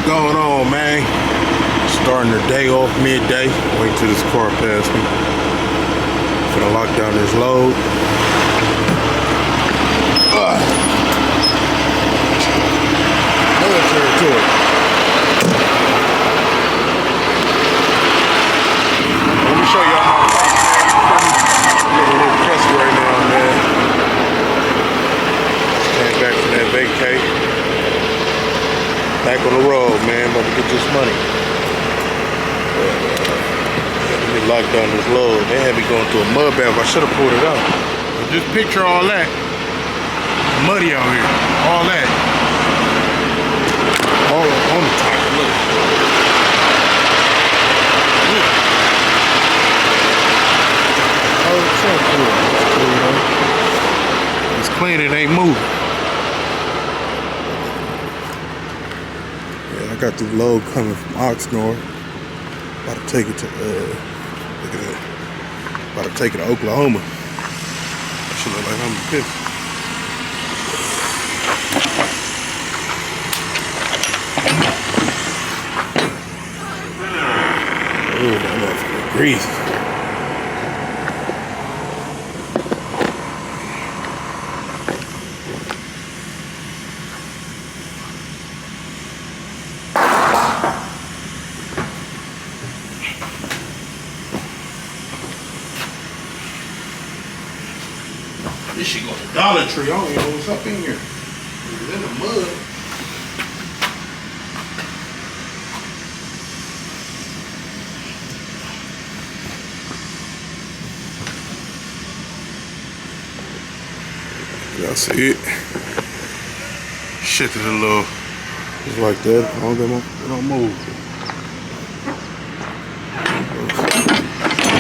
Going on, man? Starting the day off midday. Wait till this car pass me. Finna lock down this load. Military tour. Let me show y'all my face, man. I'm a little pressy right now, man. Just came back from that vacay. Back on the road, man. About to get this money. Let me lock down this load. They had me going through a mud bath. I should have pulled it out. But just picture all that. Muddy out here. All that. All on the top. Look. Oh, it's so cool. It's cool, you know? It's clean, it ain't moving. Yeah, I got the load coming from Oxnard. About to take it to, look at that. About to take it to Oklahoma. That shit look like I'm pissed. Ooh, that motherfucker greasy. This shit go to Dollar Tree. I don't even know what's up in here. It's in the mud. Y'all see it? Shit is a little, just like that. I don't get it don't move.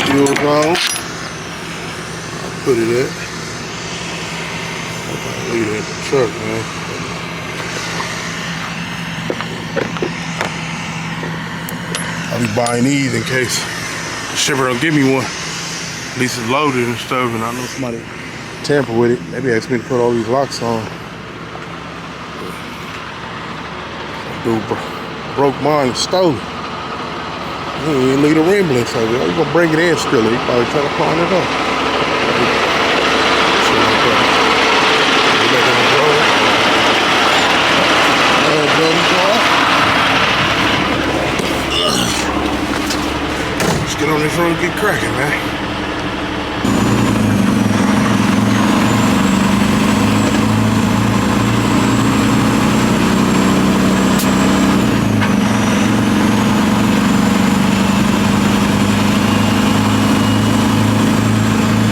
Fuel's on. I'll put it at. Leave it in the truck, man. I'll be buying these in case the shipper don't give me one. At least it's loaded and stuff, and I know somebody tamper with it. Maybe ask me to put all these locks on. Some dude broke mine and stole it. He didn't leave a remnants of it. He's gonna bring it in still. He probably try to pawn it up. Let's get on this road and get cracking, man.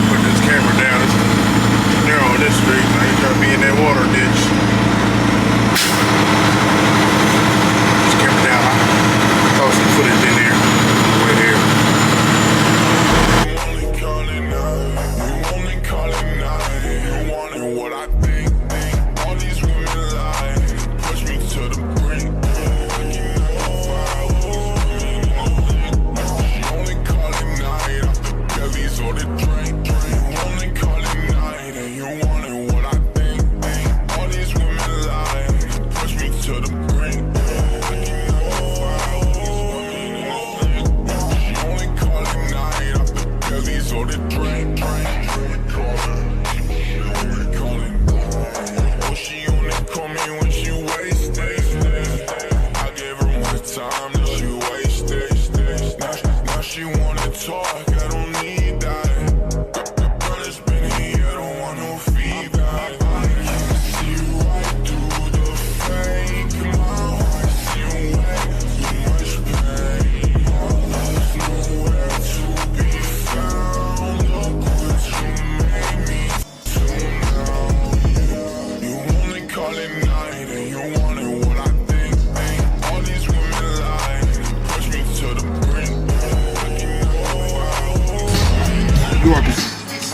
Put this camera down. It's narrow on this street. I ain't trying to be in that water ditch. This camera down. I throw some footage in there. Right here.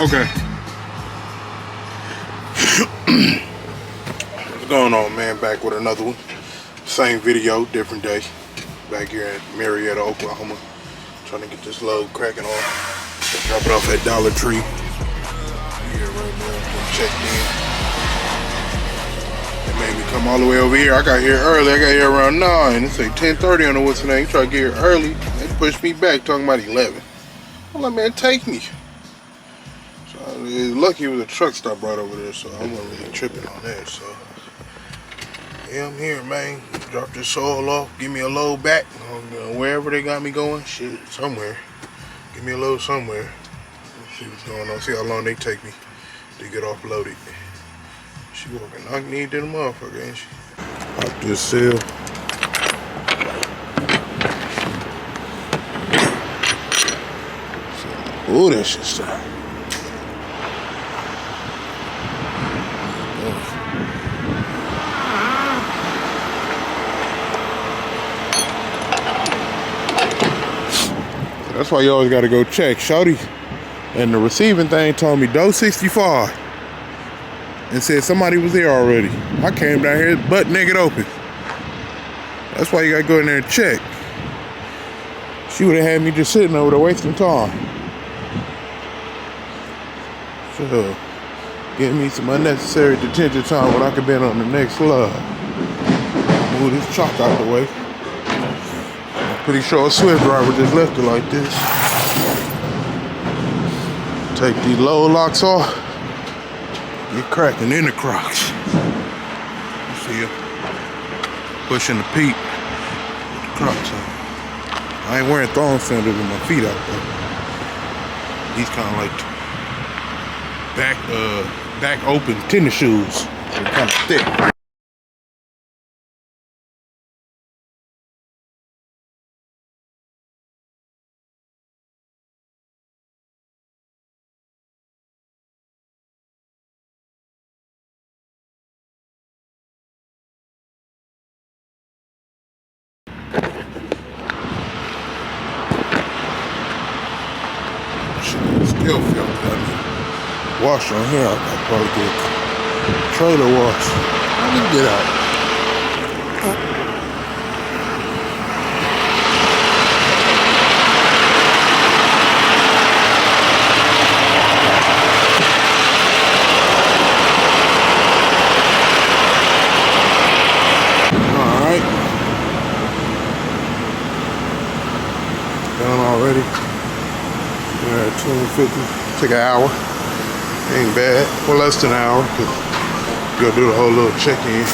Okay. What's going on, man? Back with another one. Same video, different day. Back here in Marietta, Oklahoma. Trying to get this load cracking off. Drop it off at Dollar Tree. Here right now. Check in. made me come all the way over here. I got here early. I got here around 9. It's like 10:30 on the what's the name. Try to get here early. They pushed me back talking about 11. I'm like, man, take me. So lucky it was a truck stop right over there, so I wasn't really tripping on that. So yeah, I'm here, man. Drop this soil off. Give me a load back. Wherever they got me going, shit, somewhere. Give me a load somewhere. Let's see what's going on. See how long they take me to get offloaded. She walking knock knee to the motherfucker, ain't she? Pop this seal. Ooh, that shit start. That's why you always gotta go check. Shorty and the receiving thing told me door 65 and said somebody was there already. I came down here butt naked open. That's why you gotta go in there and check. She would have had me just sitting over there wasting time. So, give me some unnecessary detention time when I could be on the next slide. Move this chalk out the way. I'm pretty sure a Swift driver just left it like this. Take these low locks off. Get cracking in the Crocs. You see him pushing the peak with the Crocs on. I ain't wearing thong sandals with my feet out there. These kind of like back open tennis shoes. They're kind of thick. Still filthy. Wash on here. I'll probably get trailer wash. Let me get out. Alright. Done already. Yeah, 250. Take an hour. Ain't bad. Well, less than an hour, because you gotta do the whole little check-in.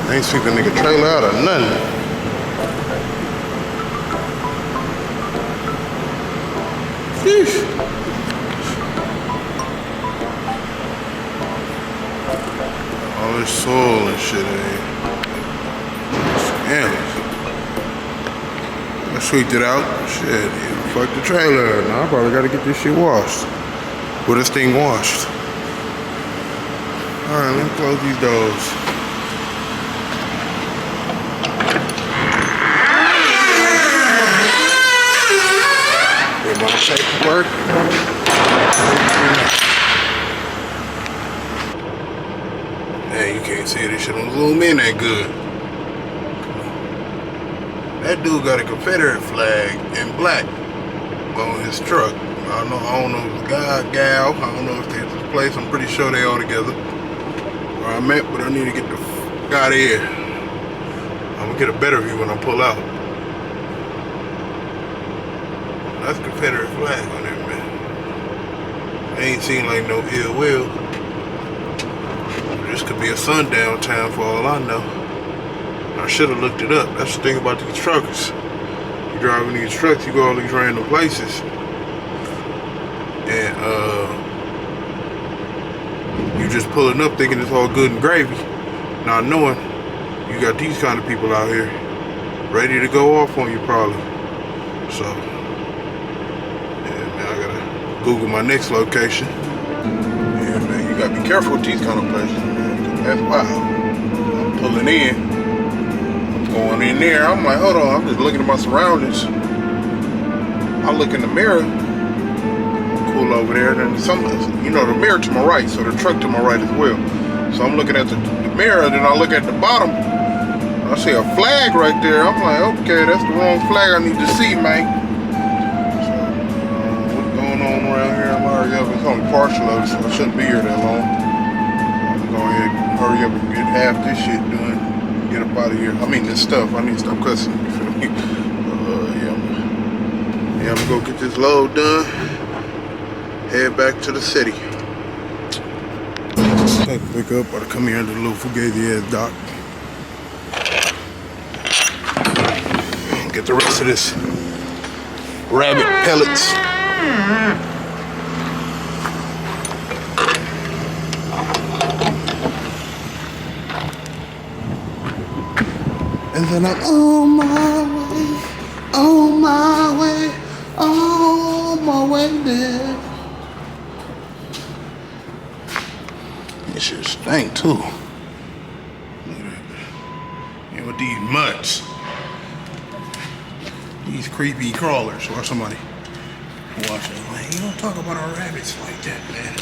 I ain't sweep the nigga trailer out or nothing. Sheesh. All this soil and shit, Damn. I sweeped it out. Shit, yeah. Fuck the trailer. Now I probably gotta get this shit washed. Well, this thing washed. Alright, let me close these doors. Get my paperwork. Hey, you can't see this shit on zoom in that good. That dude got a Confederate flag in black on his truck. I don't know if it's a guy, gal. I don't know if they this place. I'm pretty sure they all together. Where I'm at, but I need to get the fuck out of here. I'm gonna get a better view when I pull out. That's Confederate flag on there, man. I ain't seen like no ill will. This could be a sundown time for all I know. I should have looked it up. That's the thing about these truckers. You driving these trucks, you go all these random places. And you just pulling up thinking it's all good and gravy. Not knowing you got these kind of people out here ready to go off on you probably. So, yeah, man, I gotta Google my next location. Yeah, man, you gotta be careful with these kind of places, man. That's wild. I'm pulling in. Going in there, I'm like, hold on, I'm just looking at my surroundings. I look in the mirror, cool over there, then the mirror to my right, so the truck to my right as well. So I'm looking at the mirror, then I look at the bottom, I see a flag right there. I'm like, okay, that's the wrong flag I need to see, man. So, what's going on around here? I'm already up, it's only partial of it, so I shouldn't be here that long. go ahead and hurry up and get half this shit done. Get up out of here. I mean, this stuff. I need to stop cussing. You feel me? Yeah, I'm gonna go get this load done. Head back to the city. I can pick up or come here to the little fugazi ass dock. Get the rest of this rabbit pellets. And then I'm on my way there. This shit stink too. Look at that. And with these mutts. These creepy crawlers. Or somebody watching. Like, you don't talk about our rabbits like that, man.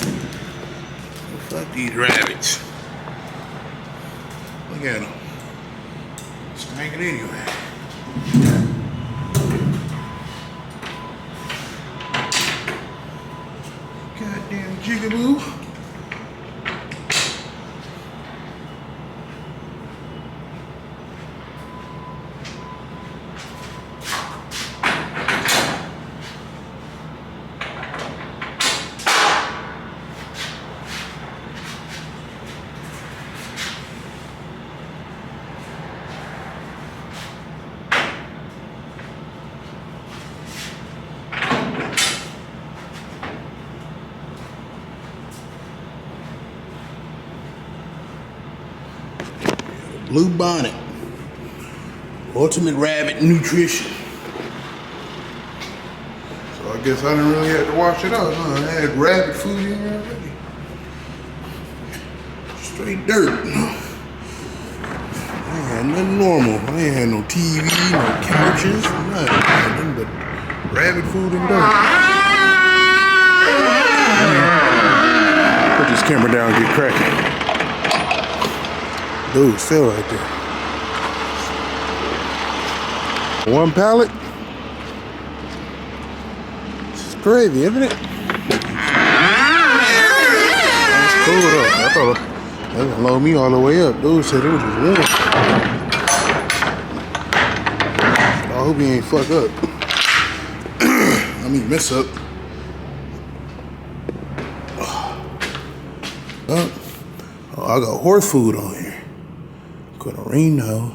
Fuck these rabbits. Look at them. Stinking anyway. Goddamn jigaboo. Blue Bonnet, Ultimate Rabbit Nutrition. So I guess I didn't really have to wash it out, huh? I had rabbit food in there already. Straight dirt. I ain't had nothing normal. I ain't had no TV, no couches, nothing but rabbit food and dirt. Put this camera down and get cracking. Dude, still right there. One pallet. It's crazy, isn't it? That's cool though. I thought that would load me all the way up. Dude said it was just warm. I hope he ain't fuck up. I mean, mess up. Oh, I got horse food on here. Reno.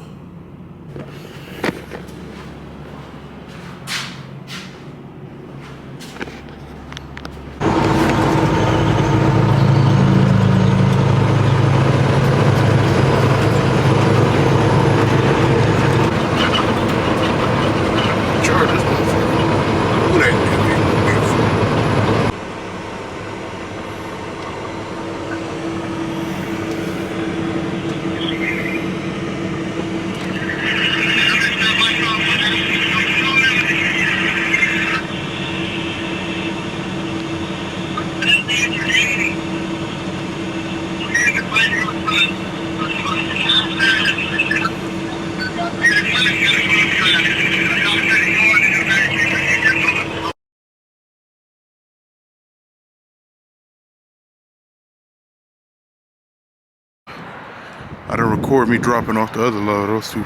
I didn't record me dropping off the other load. It was too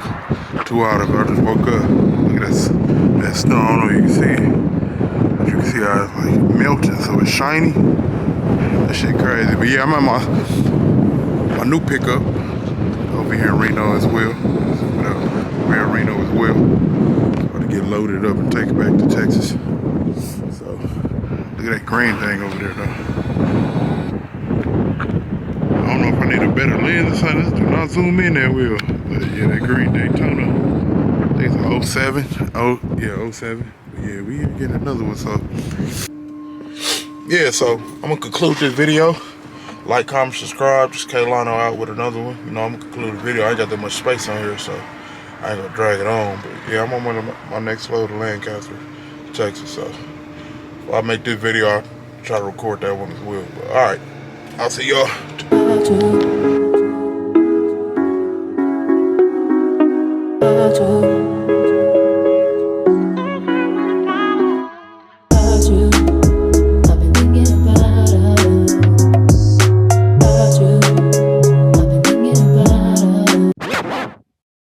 out of it. I just woke up. Look at that snow. I don't know if you can see it. But you can see how it's like melting, so it's shiny. That shit crazy. But yeah, I'm at my new pickup over here in Reno as well. We're in Reno as well. About to get loaded up and take it back to Texas. So look at that green thing over there though. I don't know if I need a better lens or something. Let's do not zoom in that wheel. But yeah, that green Daytona. I think it's 07. Oh, yeah, 07. But yeah, we get another one. So, yeah, so I'm going to conclude this video. Like, comment, subscribe. Just Kaylano out with another one. You know, I'm going to conclude the video. I ain't got that much space on here, so I ain't going to drag it on. But yeah, I'm on my next load to Lancaster, Texas. So, if I make this video, I'll try to record that one as well. But all right, I'll see y'all.